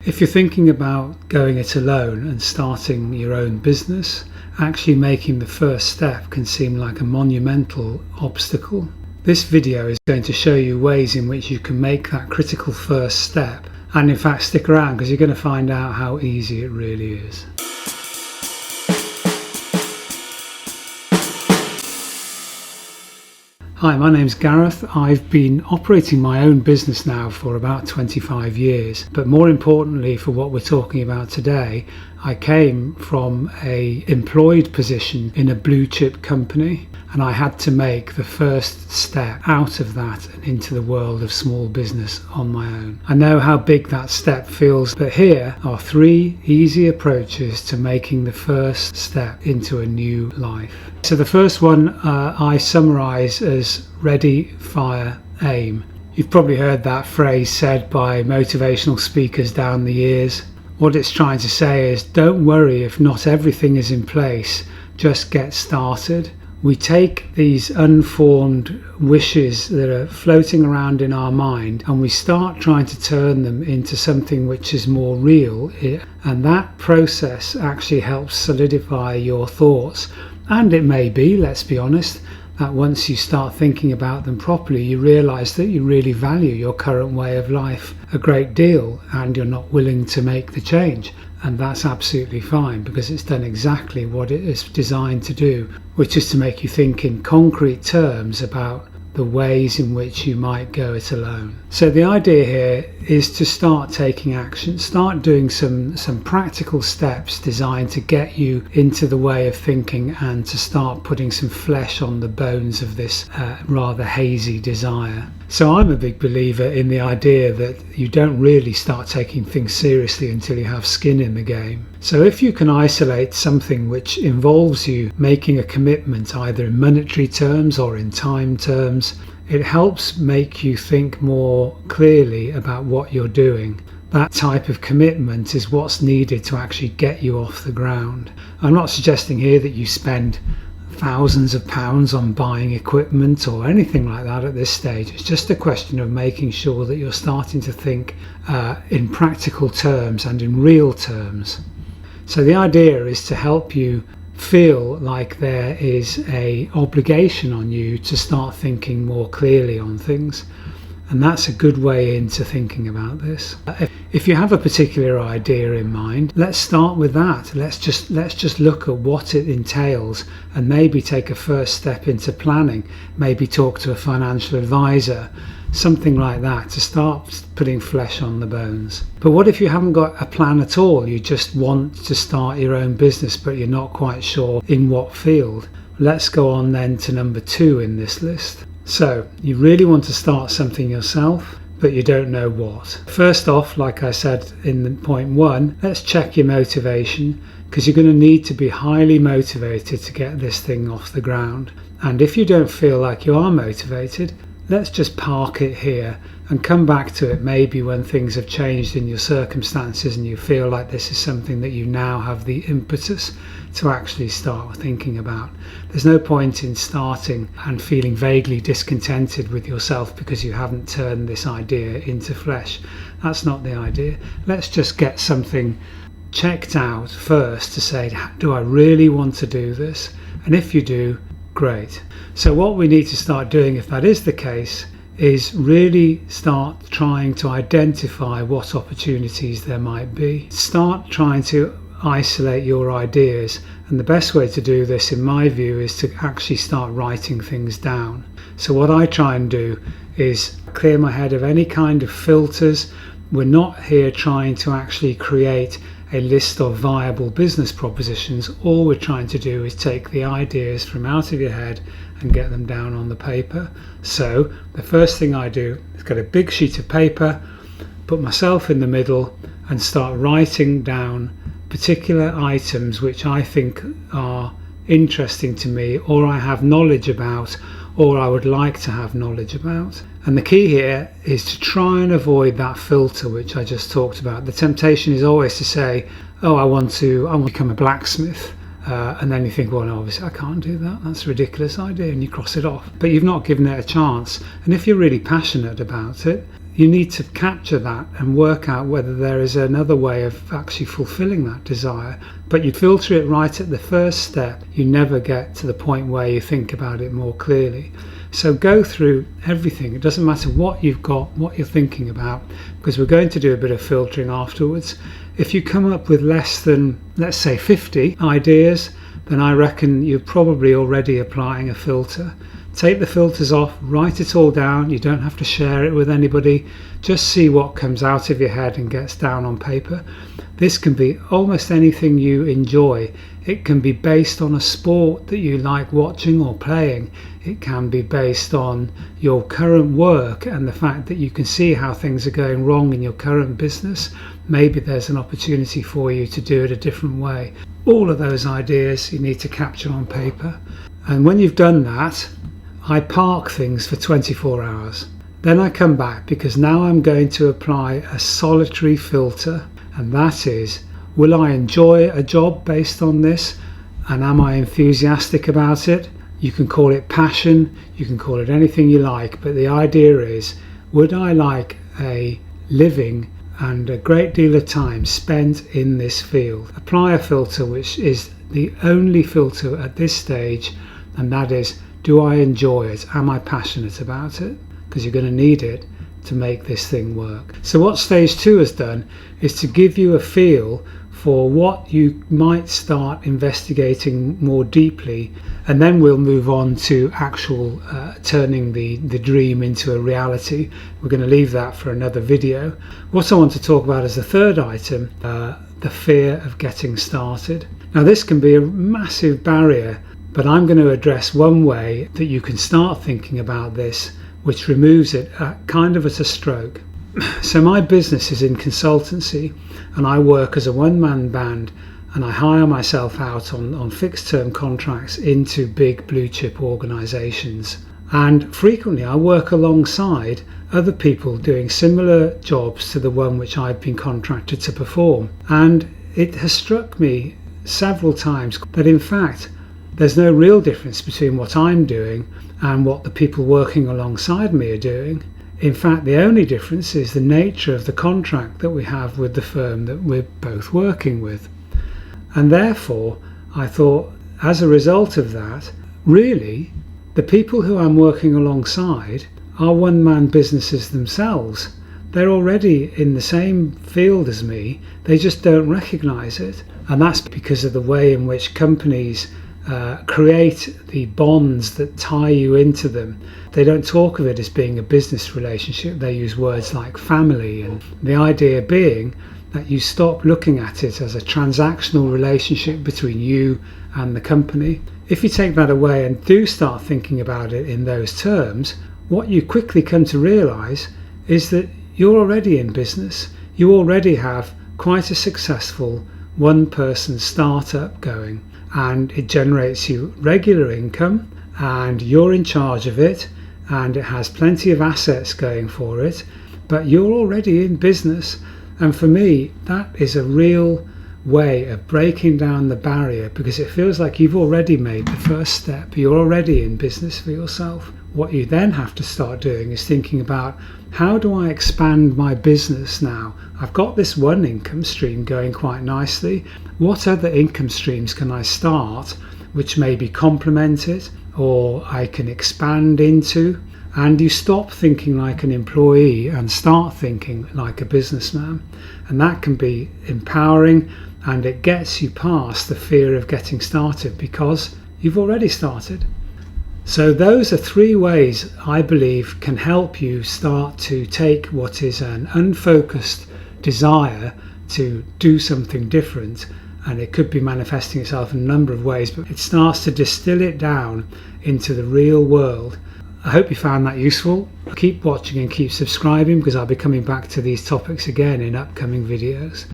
If you're thinking about going it alone and starting your own business, actually making the first step can seem like a monumental obstacle. This video is going to show you ways in which you can make that critical first step, and in fact stick around because you're going to find out how easy it really is. Hi, my name's Gareth. I've been operating my own business now for about 25 years, but more importantly for what we're talking about today, I came from an employed position in a blue chip company, and I had to make the first step out of that and into the world of small business on my own. I know how big that step feels, but here are 3 easy approaches to making the first step into a new life. So the first one I summarise as ready, fire, aim. You've probably heard that phrase said by motivational speakers down the years. What it's trying to say is, don't worry if not everything is in place, just get started. We take these unformed wishes that are floating around in our mind and we start trying to turn them into something which is more real, and that process actually helps solidify your thoughts. And it may be, let's be honest, that once you start thinking about them properly, you realise that you really value your current way of life a great deal and you're not willing to make the change. And that's absolutely fine, because it's done exactly what it is designed to do, which is to make you think in concrete terms about the ways in which you might go it alone. So the idea here is to start taking action, start doing some practical steps designed to get you into the way of thinking and to start putting some flesh on the bones of this rather hazy desire. So I'm a big believer in the idea that you don't really start taking things seriously until you have skin in the game. So if you can isolate something which involves you making a commitment either in monetary terms or in time terms, it helps make you think more clearly about what you're doing. That type of commitment is what's needed to actually get you off the ground. I'm not suggesting here that you spend thousands of pounds on buying equipment or anything like that at this stage. It's just a question of making sure that you're starting to think in practical terms and in real terms. So the idea is to help you feel like there is an obligation on you to start thinking more clearly on things. And that's a good way into thinking about this. If you have a particular idea in mind, let's start with that. Let's just look at what it entails and maybe take a first step into planning. Maybe talk to a financial advisor, something like that, to start putting flesh on the bones. But what if you haven't got a plan at all? You just want to start your own business, but you're not quite sure in what field. Let's go on then to number 2 in this list. So you really want to start something yourself, but you don't know what. First off, like I said in point 1, let's check your motivation, because you're going to need to be highly motivated to get this thing off the ground. And if you don't feel like you are motivated, let's just park it here and come back to it maybe when things have changed in your circumstances and you feel like this is something that you now have the impetus to actually start thinking about. There's no point in starting and feeling vaguely discontented with yourself because you haven't turned this idea into flesh. That's not the idea. Let's just get something checked out first to say, do I really want to do this? And if you do, great. So what we need to start doing, if that is the case, is really start trying to identify what opportunities there might be. Start trying to isolate your ideas, and the best way to do this in my view is to actually start writing things down. So what I try and do is clear my head of any kind of filters. We're not here trying to actually create a list of viable business propositions. All we're trying to do is take the ideas from out of your head and get them down on the paper. So the first thing I do is get a big sheet of paper, put myself in the middle and start writing down particular items which I think are interesting to me, or I have knowledge about, or I would like to have knowledge about. And the key here is to try and avoid that filter which I just talked about. The temptation is always to say, oh, I want to become a blacksmith. And then you think, well, no, obviously I can't do that. That's a ridiculous idea, and you cross it off. But you've not given it a chance. And if you're really passionate about it, you need to capture that and work out whether there is another way of actually fulfilling that desire. But you filter it right at the first step, you never get to the point where you think about it more clearly. So go through everything. It doesn't matter what you've got, what you're thinking about, because we're going to do a bit of filtering afterwards. If you come up with less than, let's say, 50 ideas, then I reckon you're probably already applying a filter. Take the filters off, write it all down. You don't have to share it with anybody. Just see what comes out of your head and gets down on paper. This can be almost anything you enjoy. It can be based on a sport that you like watching or playing. It can be based on your current work and the fact that you can see how things are going wrong in your current business. Maybe there's an opportunity for you to do it a different way. All of those ideas you need to capture on paper. And when you've done that, I park things for 24 hours. Then I come back, because now I'm going to apply a solitary filter, and that is, will I enjoy a job based on this, and am I enthusiastic about it? You can call it passion, you can call it anything you like, but the idea is, would I like a living and a great deal of time spent in this field? Apply a filter which is the only filter at this stage, and that is, do I enjoy it? Am I passionate about it? Because you're going to need it to make this thing work. So what stage 2 has done is to give you a feel for what you might start investigating more deeply, and then we'll move on to actual turning the dream into a reality. We're going to leave that for another video. What I want to talk about as the third item, the fear of getting started. Now this can be a massive barrier, but I'm going to address one way that you can start thinking about this, which removes it kind of at a stroke. So my business is in consultancy, and I work as a one-man band, and I hire myself out on fixed-term contracts into big blue-chip organisations. And frequently I work alongside other people doing similar jobs to the one which I've been contracted to perform. And it has struck me several times that in fact there's no real difference between what I'm doing and what the people working alongside me are doing. In fact, the only difference is the nature of the contract that we have with the firm that we're both working with. And therefore, I thought, as a result of that, really, the people who I'm working alongside are one-man businesses themselves. They're already in the same field as me, they just don't recognise it. And that's because of the way in which companies create the bonds that tie you into them. They don't talk of it as being a business relationship, they use words like family, and the idea being that you stop looking at it as a transactional relationship between you and the company. If you take that away and do start thinking about it in those terms, what you quickly come to realise is that you're already in business. You already have quite a successful one-person startup going, and it generates you regular income, and you're in charge of it, and it has plenty of assets going for it, but you're already in business. And for me, that is a real way of breaking down the barrier, because it feels like you've already made the first step. You're already in business for yourself. What you then have to start doing is thinking about, how do I expand my business now? I've got this one income stream going quite nicely. What other income streams can I start which maybe complement it, or I can expand into? And you stop thinking like an employee and start thinking like a businessman. And that can be empowering, and it gets you past the fear of getting started because you've already started. So those are 3 ways I believe can help you start to take what is an unfocused desire to do something different, and it could be manifesting itself in a number of ways, but it starts to distill it down into the real world. I hope you found that useful. Keep watching and keep subscribing, because I'll be coming back to these topics again in upcoming videos.